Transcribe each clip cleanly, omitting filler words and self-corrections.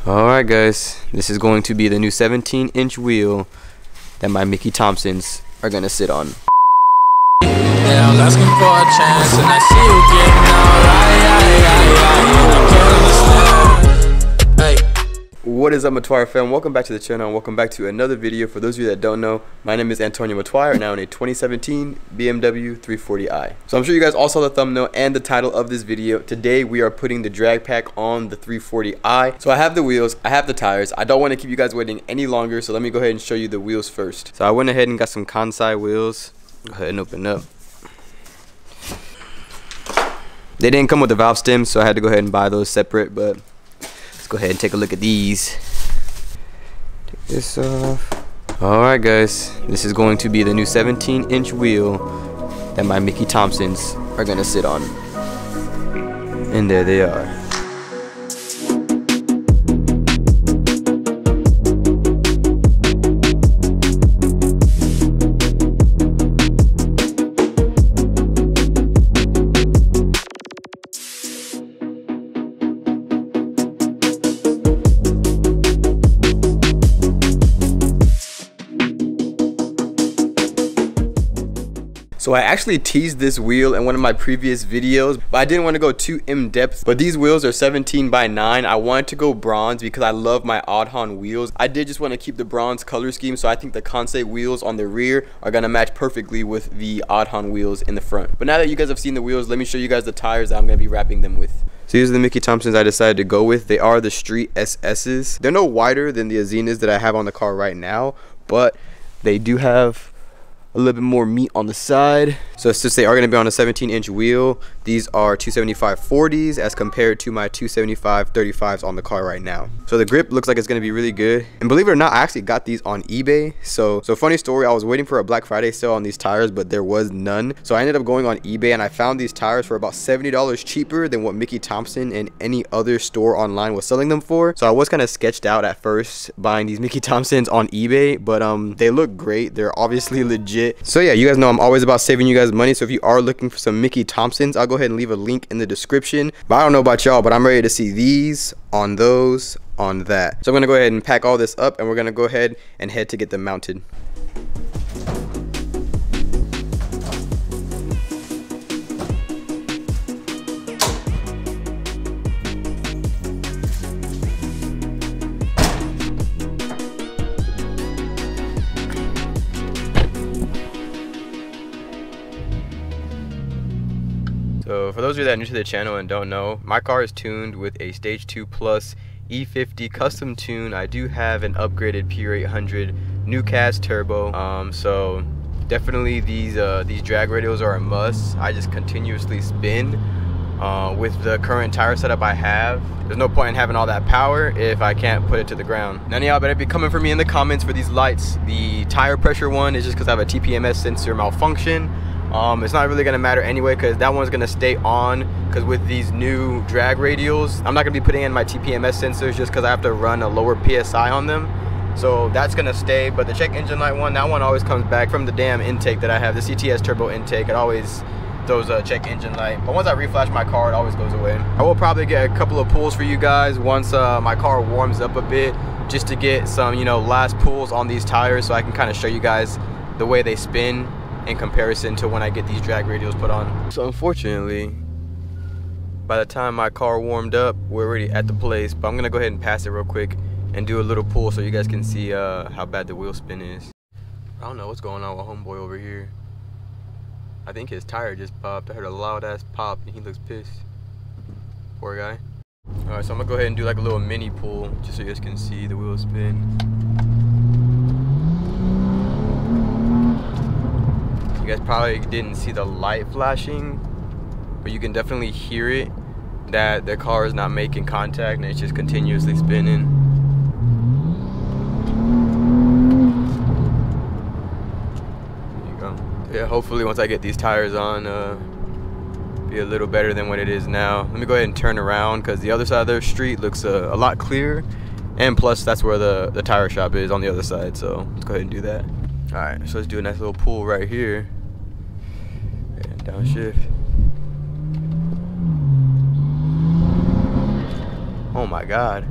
Alright guys, this is going to be the new 17-inch wheel that my Misc Thompsons are gonna sit on. Yeah, I was asking for a chance and I see you getting all right. Hey. What is up, Matuire fam? Welcome back to the channel and welcome back to another video. For those of you that don't know, my name is Antonio Matuire, now in a 2017 BMW 340i. So I'm sure you guys all saw the thumbnail and the title of this video. Today we are putting the drag pack on the 340i. So I have the wheels, I have the tires. I don't want to keep you guys waiting any longer, so let me go ahead and show you the wheels first. So I went ahead and got some Kansai wheels. Go ahead and open up. They didn't come with the valve stems, so I had to go ahead and buy those separate, but let's go ahead and take a look at these. Take this off. Alright guys, this is going to be the new 17-inch wheel that my Misc Thompsons are gonna sit on. And there they are. So I actually teased this wheel in one of my previous videos, but I didn't want to go too in depth. But these wheels are 17x9. I wanted to go bronze because I love my Oddhon wheels. I did just want to keep the bronze color scheme, so I think the Kansai wheels on the rear are going to match perfectly with the Oddhon wheels in the front. But now that you guys have seen the wheels, let me show you guys the tires that I'm going to be wrapping them with. So these are the Misc Thompsons I decided to go with. They are the Street SS's. They're no wider than the Azenas that I have on the car right now, but they do have a little bit more meat on the side. So since they are going to be on a 17-inch wheel, these are 275 40s as compared to my 275 35s on the car right now. So the grip looks like it's going to be really good. And believe it or not, I actually got these on eBay. So funny story, I was waiting for a Black Friday sale on these tires, but there was none. So I ended up going on eBay and I found these tires for about $70 cheaper than what Misc Thompson and any other store online was selling them for. So I was kind of sketched out at first buying these Misc Thompsons on eBay, but they look great. They're obviously legit. So yeah, you guys know I'm always about saving you guys money. So if you are looking for some Misc Thompsons, I'll go ahead and leave a link in the description. But I don't know about y'all, but I'm ready to see these on those on that. So I'm gonna go ahead and pack all this up and we're gonna go ahead and head to get them mounted. So for those of you that are new to the channel and don't know, my car is tuned with a Stage 2 Plus E50 custom tune. I do have an upgraded PR800 new cast turbo. So definitely these drag radials are a must. I just continuously spin. With the current tire setup I have, there's no point in having all that power if I can't put it to the ground. None of y'all better be coming for me in the comments for these lights. The tire pressure one is just because I have a TPMS sensor malfunction. It's not really gonna matter anyway because that one's gonna stay on, because with these new drag radials I'm not gonna be putting in my TPMS sensors just because I have to run a lower PSI on them. So that's gonna stay. But the check engine light one, that one always comes back from the damn intake that I have, the CTS turbo intake. It always throws a check engine light, but once I reflash my car it always goes away. I will probably get a couple of pulls for you guys once my car warms up a bit, just to get some, you know, last pulls on these tires so I can kind of show you guys the way they spin in comparison to when I get these drag radials put on. So unfortunately, by the time my car warmed up, we're already at the place, but I'm gonna go ahead and pass it real quick and do a little pull so you guys can see how bad the wheel spin is. I don't know what's going on with homeboy over here. I think his tire just popped. I heard a loud ass pop and he looks pissed. Poor guy. Alright, so I'm gonna go ahead and do like a little mini pull just so you guys can see the wheel spin. You guys probably didn't see the light flashing, but you can definitely hear it, that the car is not making contact and it's just continuously spinning. There you go. Yeah, hopefully once I get these tires on, be a little better than what it is now. Let me go ahead and turn around because the other side of the street looks a lot clearer, and plus that's where the tire shop is, on the other side. So let's go ahead and do that. All right, so let's do a nice little pull right here. And downshift. Oh my God.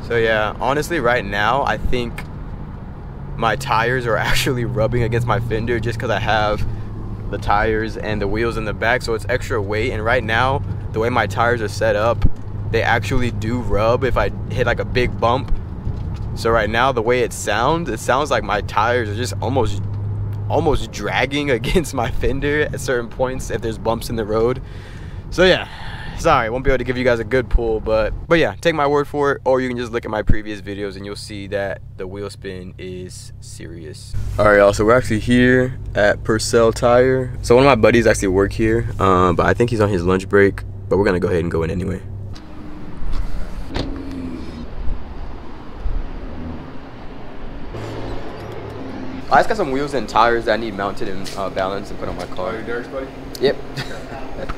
So yeah, honestly right now I think my tires are actually rubbing against my fender just because I have the tires and the wheels in the back, so it's extra weight. And right now the way my tires are set up, they actually do rub if I hit like a big bump. So right now the way it sounds like my tires are just almost dragging against my fender at certain points if there's bumps in the road. So yeah, sorry, I won't be able to give you guys a good pull, but yeah, take my word for it, or you can just look at my previous videos and you'll see that the wheel spin is serious. All right, y'all, so we're actually here at Purcell Tire. So one of my buddies actually work here, but I think he's on his lunch break, but we're gonna go ahead and go in anyway. I just got some wheels and tires that I need mounted and balanced and put on my car. Are you Derek's buddy? Yep.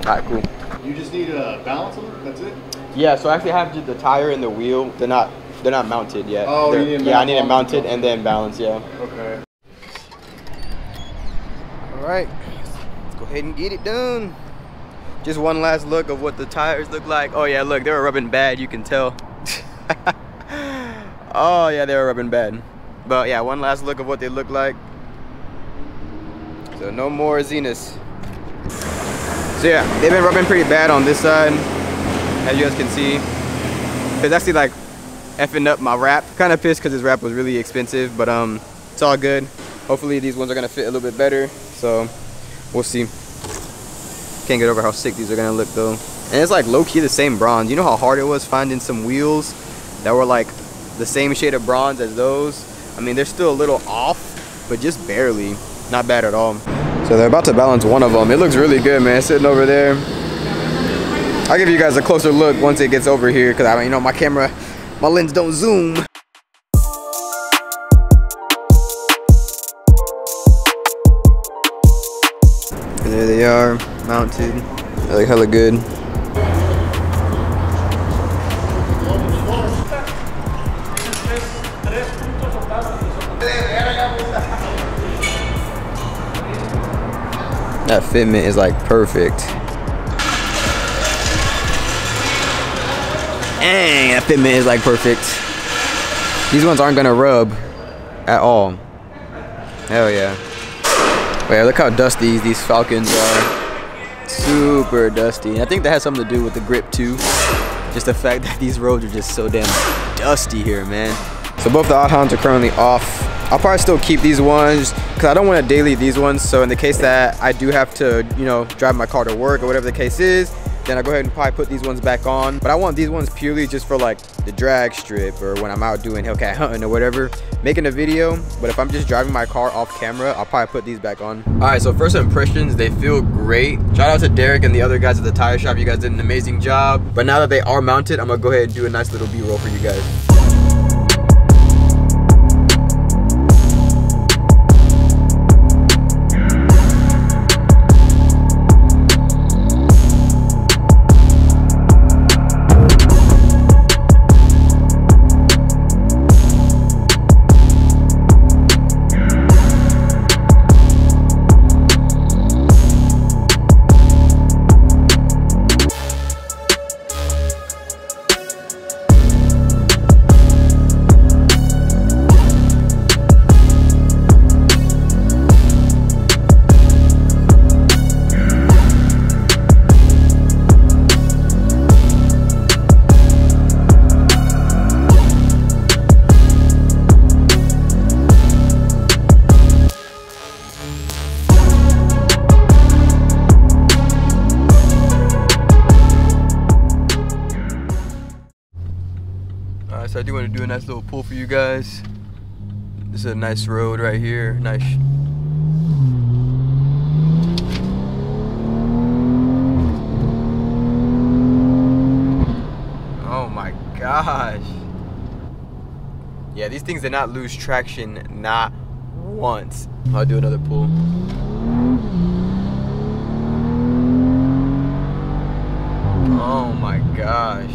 Alright, cool. You just need a balance on it? That's it? Yeah, so I actually have the tire and the wheel. They're not mounted yet. Oh, you need yeah, I need it mounted and then balanced, yeah. Okay. Alright, let's go ahead and get it done. Just one last look of what the tires look like. Oh yeah, look, they were rubbing bad, you can tell. Oh yeah, they were rubbing bad. But yeah, one last look of what they look like. So no more Zeniths. So yeah, they've been rubbing pretty bad on this side, as you guys can see. It's actually like effing up my wrap. Kind of pissed because this wrap was really expensive, but it's all good. Hopefully these ones are gonna fit a little bit better. So we'll see. Can't get over how sick these are gonna look though. And it's like low-key the same bronze. You know how hard it was finding some wheels that were like the same shade of bronze as those? I mean, they're still a little off, but just barely. Not bad at all. So they're about to balance one of them. It looks really good, man, sitting over there. I'll give you guys a closer look once it gets over here, because I mean, you know, my camera, my lens don't zoom. And there they are, mounted. They look hella good. That fitment is like perfect. Dang, that fitment is like perfect. These ones aren't gonna rub at all. Hell yeah. Wait, look how dusty these Falcons are. Super dusty. I think that has something to do with the grip too. Just the fact that these roads are just so damn dusty here, man. So both the odd hounds are currently off. I'll probably still keep these ones because I don't want to daily these ones. So in the case that I do have to, you know, drive my car to work or whatever the case is, then I go ahead and probably put these ones back on. But I want these ones purely just for like the drag strip or when I'm out doing Hellcat hunting or whatever, making a video. But if I'm just driving my car off camera, I'll probably put these back on. All right, so first impressions, they feel great. Shout out to Derek and the other guys at the tire shop. You guys did an amazing job. But now that they are mounted, I'm gonna go ahead and do a nice little B-roll for you guys. So I do want to do a nice little pull for you guys. This is a nice road right here. Nice. Oh my gosh. Yeah, these things did not lose traction, not once. I'll do another pull. Oh my gosh.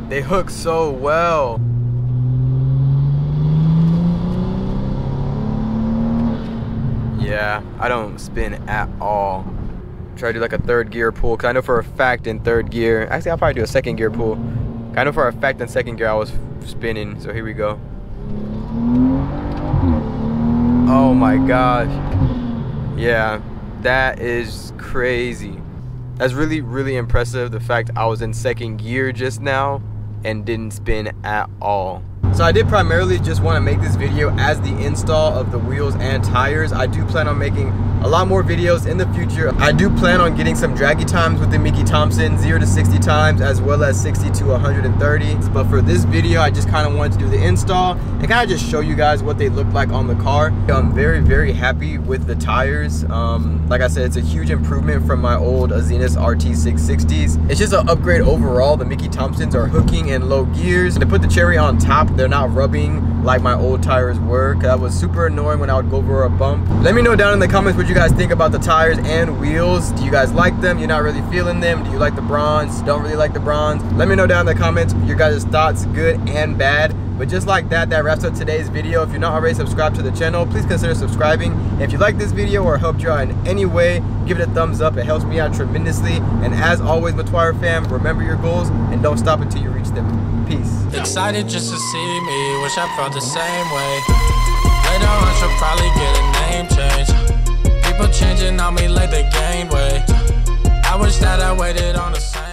They hook so well. Yeah, I don't spin at all. Try to do like a third gear pull, because I know for a fact in third gear, actually I'll probably do a second gear pull. I know for a fact in second gear I was spinning, so here we go. Oh my gosh. Yeah, that is crazy. That's really, really impressive, the fact I was in second gear just now and didn't spin at all. So I did primarily just want to make this video as the install of the wheels and tires. I do plan on making a lot more videos in the future. I do plan on getting some draggy times with the Misc Thompson, 0 to 60 times, as well as 60 to 130. But for this video, I just kind of wanted to do the install and kind of just show you guys what they look like on the car. I'm very, very happy with the tires. Like I said, it's a huge improvement from my old Zenith RT660s. It's just an upgrade overall. The Misc Thompsons are hooking in low gears. And to put the cherry on top, they're not rubbing like my old tires were. That was super annoying when I would go over a bump. Let me know down in the comments what you guys think about the tires and wheels. Do you guys like them? You're not really feeling them? Do you like the bronze? Don't really like the bronze? Let me know down in the comments your guys' thoughts, good and bad. But just like that, that wraps up today's video. If you're not already subscribed to the channel, please consider subscribing. And if you like this video or helped you out in any way, give it a thumbs up. It helps me out tremendously. And as always, Matwire fam, remember your goals and don't stop until you reach them. Peace. Excited just to see me, wish I felt the same way. Later on she'll probably get a name change. People changing on me like they gained weight. I wish that I waited on the same